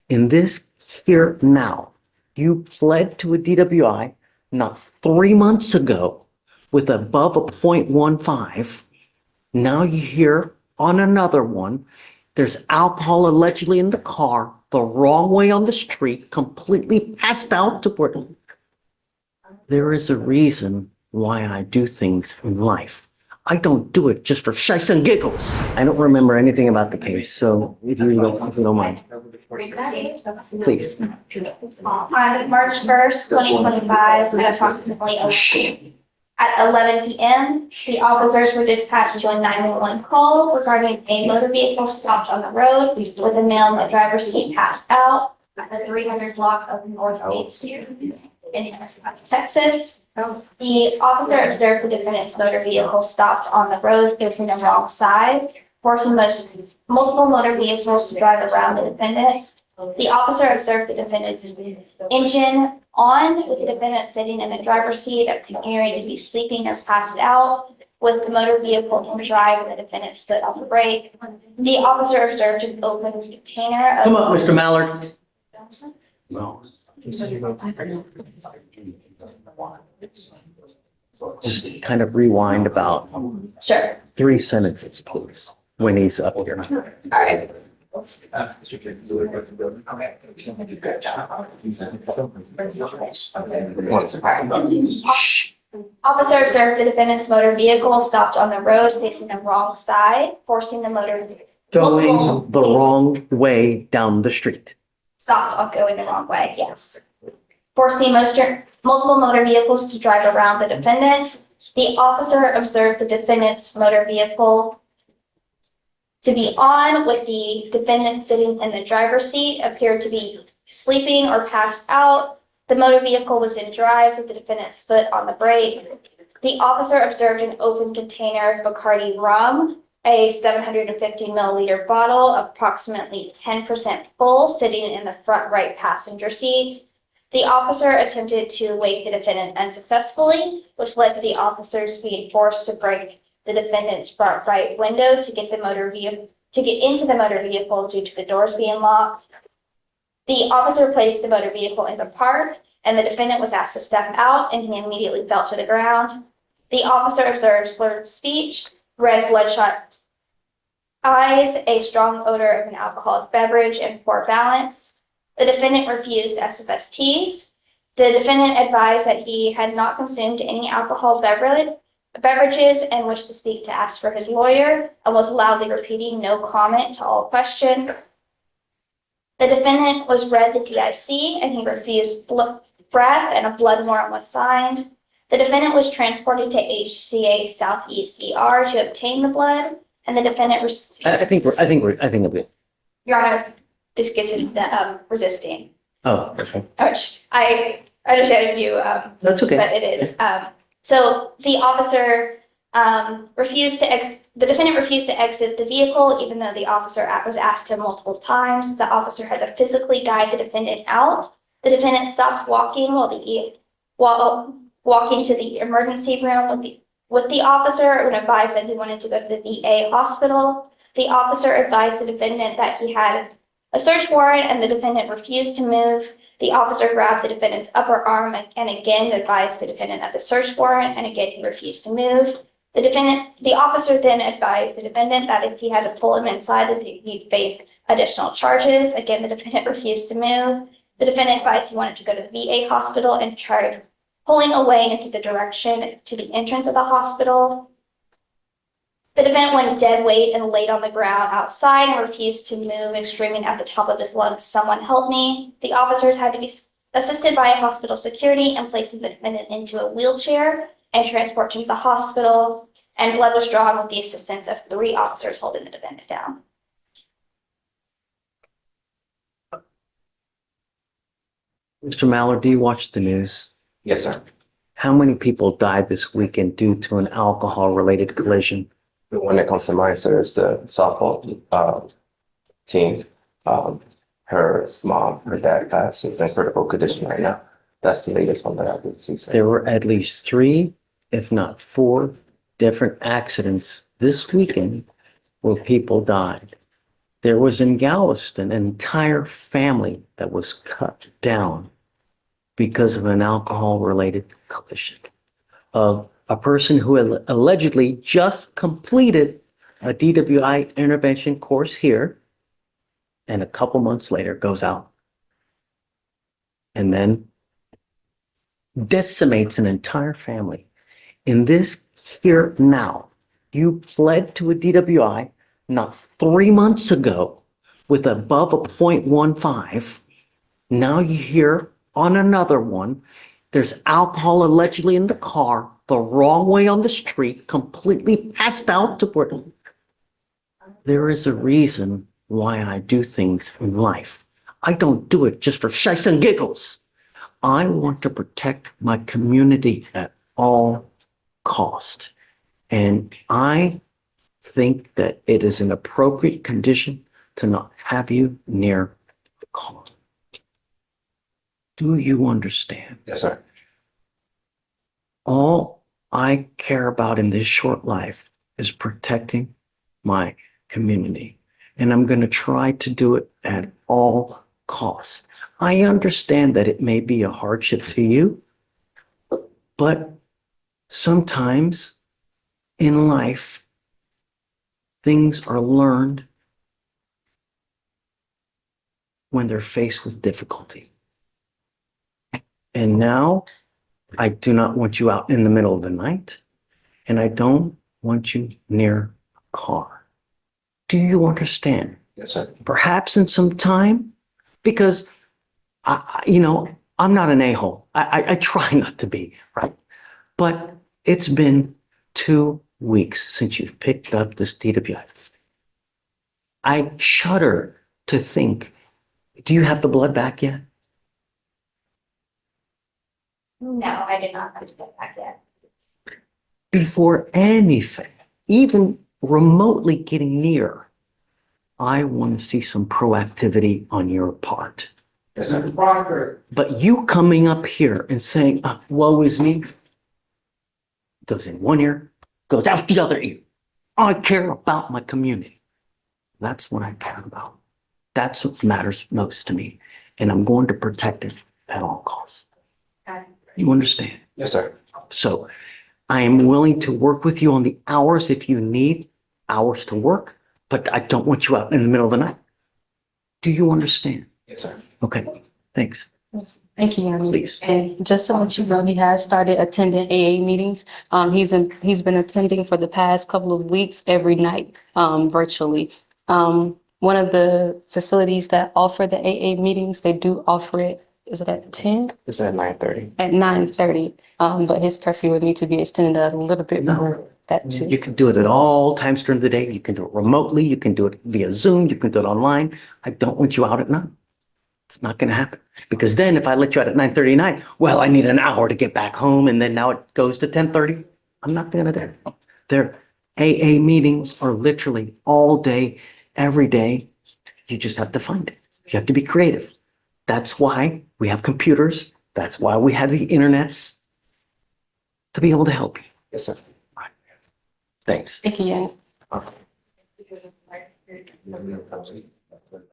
In this here now, you pled to a DWI not 3 months ago with above a 0.15. Now you hear on another one, there's alcohol allegedly in the car, the wrong way on the street, completely passed out to where. There is a reason why I do things in life. I don't do it just for shites and giggles. I don't remember anything about the case, so if you don't mind. Please. On March 1st, 2025, at approximately at 11 p.m., the officers were dispatched to a 911 call regarding a motor vehicle stopped on the road with a male in the driver's seat passed out at the 300 block of North 8th Street in Harrisburg, Texas. The officer observed the defendant's motor vehicle stopped on the road facing the wrong side, forcing multiple motor vehicles to drive around the defendant. The officer observed the defendant's engine on, with the defendant sitting in the driver's seat, appearing to be sleeping or passed out, with the motor vehicle in drive and the defendant's foot on the brake. The officer observed an open container of— Come up, Mr. Mallard. No. Just kind of rewind about Sure. 3 sentences, please, when he's up here. All right. Officer observed the defendant's motor vehicle stopped on the road facing the wrong side, forcing the motor Going the wrong way down the street. stopped on going the wrong way, yes. Forcing multiple motor vehicles to drive around the defendant. The officer observed the defendant's motor vehicle to be on, with the defendant sitting in the driver's seat, appeared to be sleeping or passed out. The motor vehicle was in drive with the defendant's foot on the brake. The officer observed an open container of Bacardi rum, a 750 milliliter bottle, approximately 10% full, sitting in the front right passenger seat. The officer attempted to wake the defendant unsuccessfully, which led to the officers being forced to break the defendant's front right window to get into the motor vehicle due to the doors being locked. The officer placed the motor vehicle in the park, and the defendant was asked to step out, and he immediately fell to the ground. The officer observed slurred speech, red bloodshot eyes, a strong odor of an alcoholic beverage, and poor balance. The defendant refused SFSTs. The defendant advised that he had not consumed any alcohol beverages and wished to speak to ask for his lawyer, and was loudly repeating no comment to all questions. The defendant was read the DIC, and he refused breath, and a blood warrant was signed. The defendant was transported to HCA Southeast ER to obtain the blood, and the defendant I think I'm good. Your Honor, this gets into resisting. Oh, okay. Which I understand if you That's okay. but it is. So the officer the defendant refused to exit the vehicle, even though the officer was asked him multiple times. The officer had to physically guide the defendant out. The defendant stopped walking while walking to the emergency room with the officer, and advised that he wanted to go to the VA hospital. The officer advised the defendant that he had a search warrant, and the defendant refused to move. The officer grabbed the defendant's upper arm and again advised the defendant of the search warrant, and again he refused to move. The officer then advised the defendant that if he had to pull him inside, that he'd face additional charges. Again, the defendant refused to move. The defendant advised he wanted to go to the VA hospital and tried pulling away into the direction to the entrance of the hospital. The defendant went dead weight and laid on the ground outside and refused to move, and screaming at the top of his lungs, "Someone help me." The officers had to be assisted by hospital security and placing the defendant into a wheelchair and transport him to the hospital, and blood was drawn with the assistance of 3 officers holding the defendant down. Mr. Mallard, do you watch the news? Yes, sir. How many people died this weekend due to an alcohol-related collision? The one that comes to mind, sir, is the softball team. Her mom, her dad passed. Is in critical condition right now. That's the latest one that I did see, sir. There were at least 3, if not 4, different accidents this weekend where people died. There was in Galveston an entire family that was cut down because of an alcohol-related collision of a person who allegedly just completed a DWI intervention course here, and a couple months later goes out and then decimates an entire family. In this here now, you pled to a DWI not 3 months ago with above a 0.15. Now you hear on another one, there's alcohol allegedly in the car, the wrong way on the street, completely passed out to where. There is a reason why I do things in life. I don't do it just for shites and giggles. I want to protect my community at all cost. And I think that it is an appropriate condition to not have you near the car. Do you understand? Yes, sir. All I care about in this short life is protecting my community. And I'm going to try to do it at all costs. I understand that it may be a hardship to you, but sometimes in life, things are learned when they're faced with difficulty. And now I do not want you out in the middle of the night, and I don't want you near a car. Do you understand? Yes, sir. Perhaps in some time, because I'm not an a-hole. I try not to be, right? But it's been 2 weeks since you've picked up this DWI. I shudder to think, do you have the blood back yet? No, I did not have to get back yet. Before anything, even remotely getting near, I want to see some proactivity on your part. Yes, sir. But you coming up here and saying, woe is me, goes in one ear, goes out the other ear. I care about my community. That's what I care about. That's what matters most to me. And I'm going to protect it at all costs. Okay. You understand? Yes, sir. So I am willing to work with you on the hours if you need hours to work, but I don't want you out in the middle of the night. Do you understand? Yes, sir. Okay, thanks. Thank you, Your Honor. Please. And just to let you know, he has started attending AA meetings. He's been attending for the past couple of weeks every night, virtually. One of the facilities that offer the AA meetings, they do offer it, is it at 10? It's at 9:30. At 9:30. But his curfew would need to be extended out a little bit more, that too. You can do it at all times during the day. You can do it remotely. You can do it via Zoom. You can do it online. I don't want you out at night. It's not going to happen. Because then if I let you out at 9:30 at night, well, I need an hour to get back home. And then now it goes to 10:30. I'm not going to do it. Their AA meetings are literally all day, every day. You just have to find it. You have to be creative. That's why we have computers. That's why we have the internets to be able to help you. Yes, sir. Thank you, Your Honor. Okay.